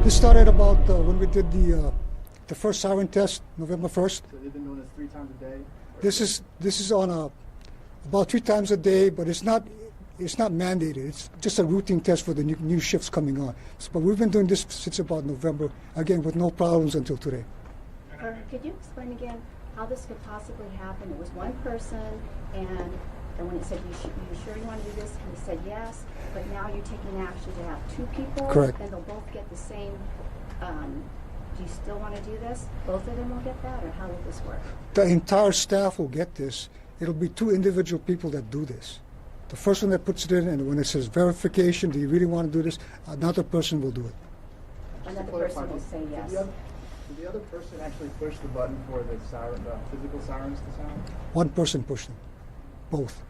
This started about when we did the first siren test, November 1st. So they've been doing this 3 times a day? This is on about 3 times a day, but it's not mandated. It's just a routine test for the new shifts coming on. But we've been doing this since about November, again, with no problems until today. Could you explain again how this could possibly happen? It was one person, and when it said, you sure you want to do this? And he said yes, but now you're taking action to have 2 people. Correct. And they'll both get the same. Do you still want to do this? Both of them will get that, or how will this work? The entire staff will get this. It'll be 2 individual people that do this. The first one that puts it in, and when it says verification, do you really want to do this? Another person will do it. Another person will say yes. Did the other person actually push the button for the siren, the physical sirens to sound? One person pushed them. Both.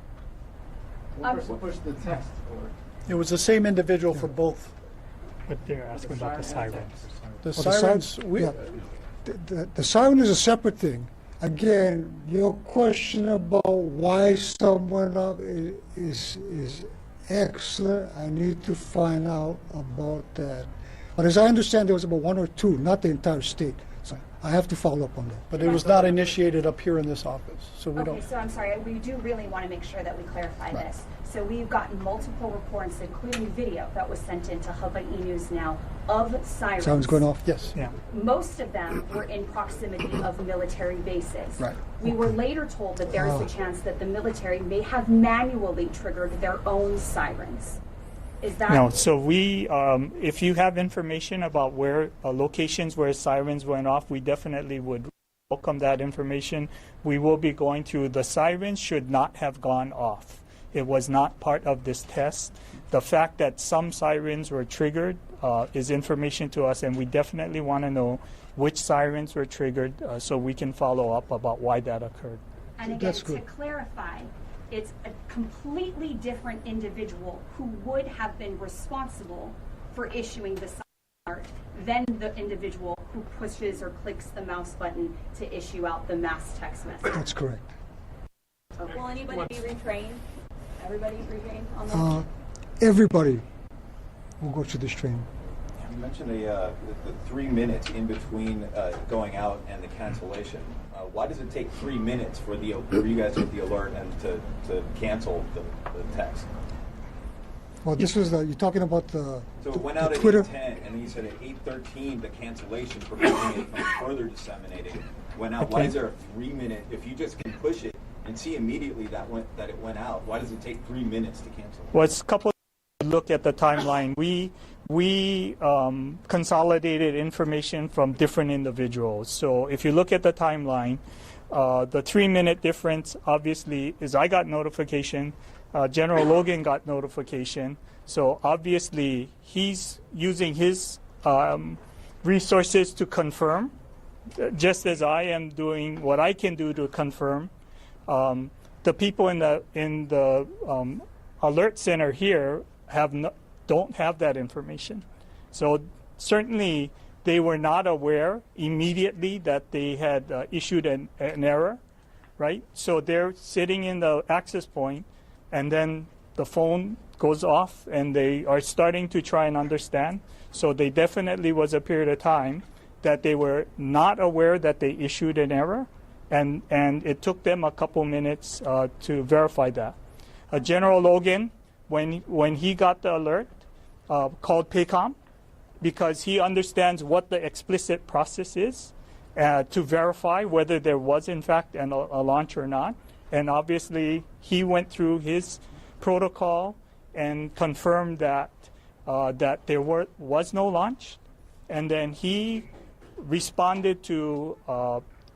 One person pushed the text, or It was the same individual for both. But they're asking about the sirens. The Well, sirens, the siren is a separate thing. Again, your question about why someone up is excellent. I need to find out about that. But as I understand, there was about 1 or 2, not the entire state. So I have to follow up on that. but it was not initiated up here in this office, so we Okay, don't. so I'm sorry, we do really want to make sure that we clarify this. So we've gotten multiple reports, including video that was sent into Hawaii News Now of sirens. Sirens going off? Yes. Yeah. Most of them were in proximity of military bases. Right. We were later told that there is a chance that the military may have manually triggered their own sirens. Is that? No, so we, if you have information about where locations where sirens went off, we definitely would welcome that information. We will be going through. The sirens should not have gone off. It was not part of this test. The fact that some sirens were triggered is information to us, and we definitely want to know which sirens were triggered so we can follow up about why that occurred. And again, That's to good. clarify, it's a completely different individual who would have been responsible for issuing the sign alert than the individual who pushes or clicks the mouse button to issue out the mass text message. That's correct. Will anybody be retrained? Everybody retrained on that? Everybody will go through this training. You mentioned the 3 minutes in between going out and the cancellation. Why does it take 3 minutes for you guys to get the alert and to cancel the text? Well, this was you're talking about So it went out the at Twitter. 8:10, and then you said at 8:13 the cancellation preventing it from further disseminating went out. Why is there a 3-minute? If you just can push it and see immediately that it went out, why does it take 3 minutes to cancel? Well, it's a couple. Look at the timeline. We consolidated information from different individuals. So if you look at the timeline, the 3-minute difference obviously is I got notification. General Logan got notification. So obviously he's using his resources to confirm, just as I am doing what I can do to confirm. The people in the alert center here don't have that information. So certainly they were not aware immediately that they had issued an error, right? So they're sitting in the access point, and then the phone goes off, and they are starting to try and understand. So they definitely was a period of time that they were not aware that they issued an error, and it took them a couple minutes to verify that. General Logan, when he got the alert, called PACOM because he understands what the explicit process is to verify whether there was in fact a launch or not. And obviously he went through his protocol and confirmed that there was no launch. And then he responded to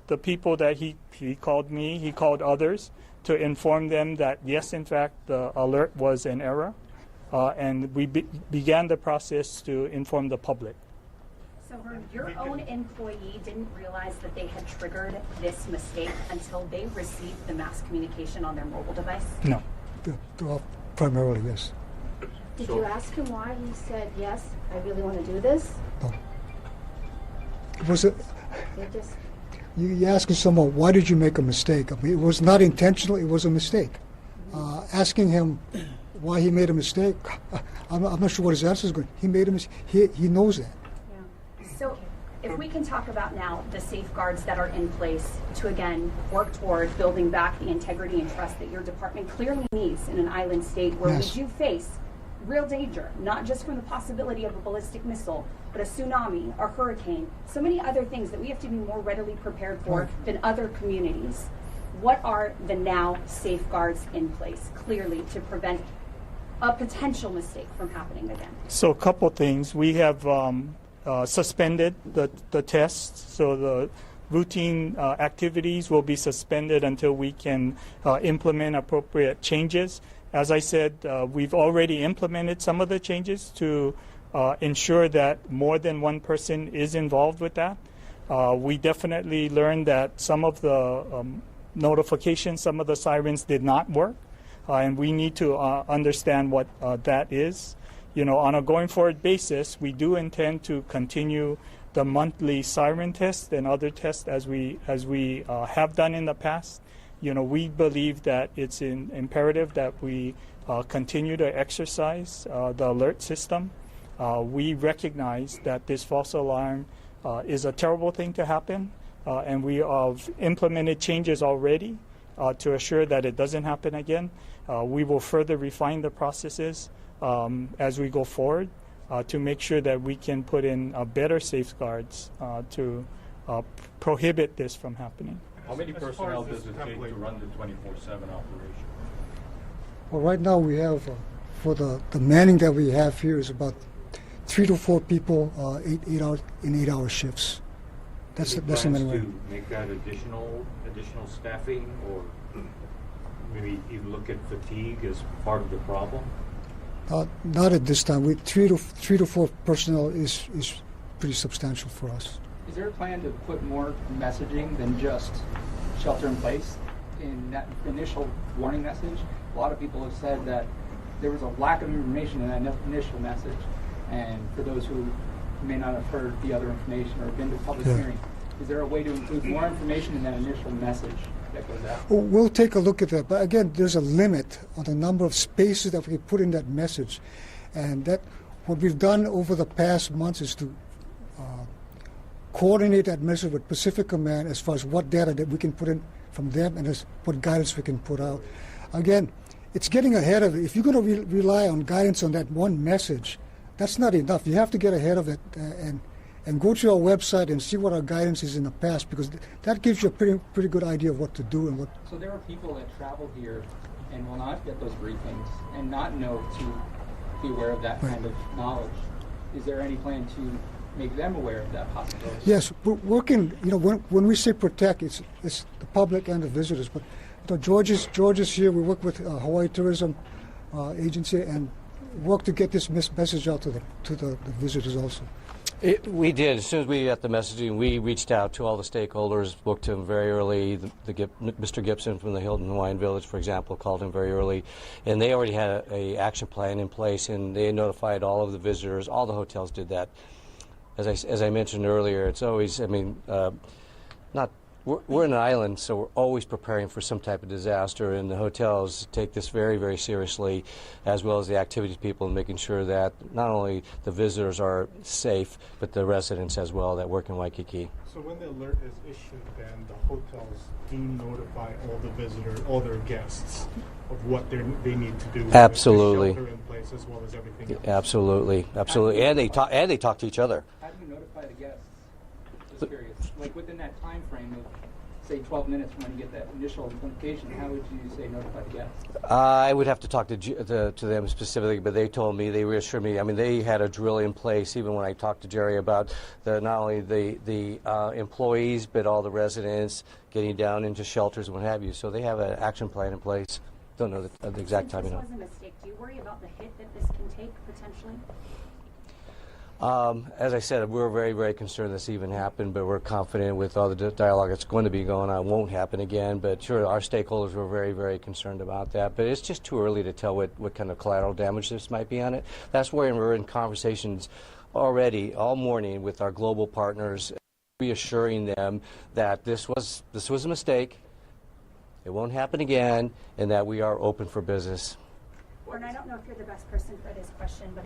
the people that he called me, he called others to inform them that yes, in fact, the alert was an error. And we began the process to inform the public. So your own employee didn't realize that they had triggered this mistake until they received the mass communication on their mobile device? No. Primarily, yes. Did you ask him why he said, yes, I really want to do this? No. It was They just, you asking someone, why did you make a mistake? I mean, it was not intentional, it was a mistake. Asking him why he made a mistake, I'm not sure what his answer is going. He made a mistake. He knows that. yeah. if we can talk about now the safeguards that are in place to, again, work toward building back the integrity and trust that your department clearly needs in an island state where Yes. we do face real danger, not just from the possibility of a ballistic missile, but a tsunami, a hurricane, so many other things that we have to be more readily prepared for than other communities. What are the now safeguards in place clearly to prevent a potential mistake from happening again? So a couple things. We have suspended the tests, so the routine activities will be suspended until we can implement appropriate changes. As I said, we've already implemented some of the changes to ensure that more than one person is involved with that. We definitely learned that some of the notifications, some of the sirens did not work, and we need to understand what that is. You know, on a going forward basis, we do intend to continue the monthly siren test and other tests as we have done in the past. You know, we believe that it's imperative that we continue to exercise the alert system. We recognize that this false alarm is a terrible thing to happen, and we have implemented changes already to assure that it doesn't happen again. We will further refine the processes as we go forward to make sure that we can put in better safeguards to prohibit this from happening. How many personnel does it take to run the 24/7 operation? Well, right now we have, for the manning that we have here is about 3 to 4 people, 8-hour shifts. That's the plans minimum. to make that additional staffing, or maybe even look at fatigue as part of the problem? Not at this time. 3 to 4 personnel is pretty substantial for us. Is there a plan to put more messaging than just shelter in place? In that initial warning message, a lot of people have said that there was a lack of information in that initial message. And for those who may not have heard the other information or been to public hearing, is there a way to include more information in that initial message that goes out? Well, we'll take a look at that. But again, there's a limit on the number of spaces that we can put in that message. And that what we've done over the past months is to coordinate that message with Pacific Command as far as what data that we can put in from them and as what guidance we can put out. Again, it's getting ahead of it. If you're going to rely on guidance on that one message, that's not enough. You have to get ahead of it and go to our website and see what our guidance is in the past, because that gives you a pretty good idea of what to do and what. So there are people that travel here and will not get those briefings and not know to be aware of that kind of knowledge. Is there any plan to make them aware of that possibility? Yes, we're working. You know, when we say protect, it's the public and the visitors. But you know, George is here. We work with Hawaii Tourism Agency and work to get this message out to the visitors also. We did. As soon as we got the messaging, we reached out to all the stakeholders, spoke to them very early. Mr. Gibson from the Hilton Hawaiian Village, for example, called him very early, and they already had a action plan in place, and they notified all of the visitors. All the hotels did that. As I mentioned earlier, it's always, I mean, we're an island, so we're always preparing for some type of disaster, and the hotels take this very, very seriously, as well as the activities people, and making sure that not only the visitors are safe, but the residents as well that work in Waikiki. So when the alert is issued, then the hotels do notify all the visitors, all their guests, of what they need to do. Absolutely. With the shelter in place as well as everything else. Absolutely, absolutely, and they talk to each other. How do you notify the guests? Just curious. Like within that time frame of, say, 12 minutes from when you get that initial notification, how would you say notify the guests? I would have to talk to them specifically, but they told me, they reassured me. I mean, they had a drill in place, even when I talked to Jerry about not only the employees, but all the residents getting down into shelters and what have you. So they have an action plan in place. Don't know the exact Since timing. this was a mistake, do you worry about the hit that this can take potentially? As I said, we're very, very concerned this even happened, but we're confident with all the dialogue that's going to be going on, it won't happen again. But sure, our stakeholders were very, very concerned about that. But it's just too early to tell what kind of collateral damage this might be on it. That's where we're in conversations already all morning with our global partners, reassuring them that this was a mistake, it won't happen again, and that we are open for business. Warren, I don't know if you're the best person for this question, but